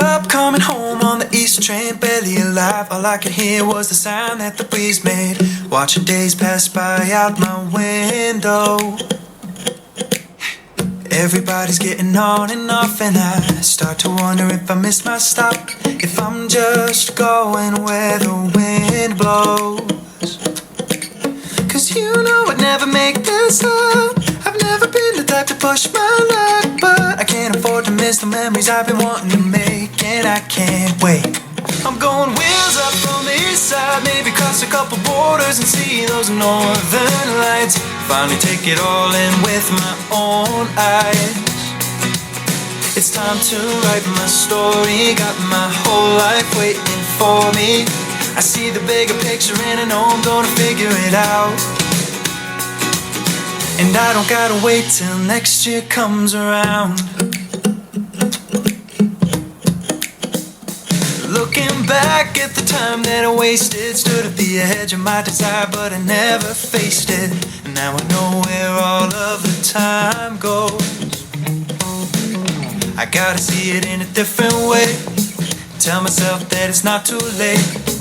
up, coming home on the East train, barely alive. All I could hear was the sound that the breeze made, watching days pass by out my window. Everybody's getting on and off, and I start to wonder if I missed my stop, if I'm just going where the wind blows. Cause you know I'd never make this up. I've never been the type to push my luck, but I can't afford to miss the memories I've been wanting to make, and I can't wait. I'm going wheels up from the east side, maybe cross a couple borders and see those northern lights. Finally take it all in with my own eyes. It's time to write my story, got my whole life waiting for me. I see the bigger picture and I know I'm gonna figure it out. And I don't gotta wait till next year comes around. Looking back at the time that I wasted, stood at the edge of my desire but I never faced it. And now I know where all of the time goes. I gotta see it in a different way, tell myself that it's not too late.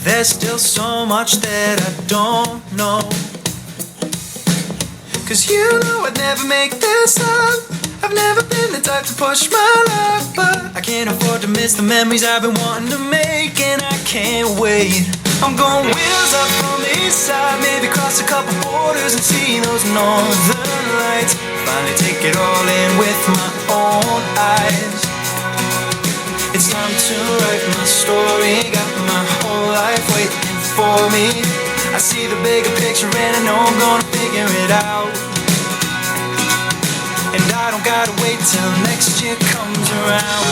There's still so much that I don't know. Cause you know I'd never make this up. I've never been the type to push my luck, but I can't afford to miss the memories I've been wanting to make, and I can't wait. I'm going wheels up from the east side, maybe cross a couple borders and see those northern lights. Finally take it all in with my own eyes. It's time to write my story, got my whole life waiting for me. I see the bigger picture and I know I'm gonna figure it out. And I don't gotta wait till next year comes around.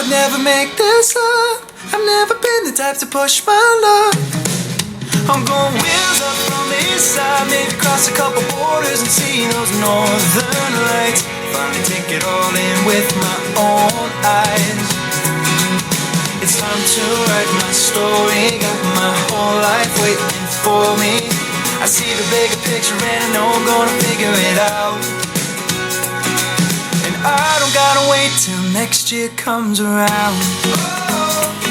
Never make this up. I've never been the type to push my luck. I'm going wheels up from the east side, maybe cross a couple borders and see those northern lights. Finally take it all in with my own eyes. It's time to write my story, got my whole life waiting for me. I see the bigger picture and I know I'm gonna figure it out. I don't gotta wait till next year comes around.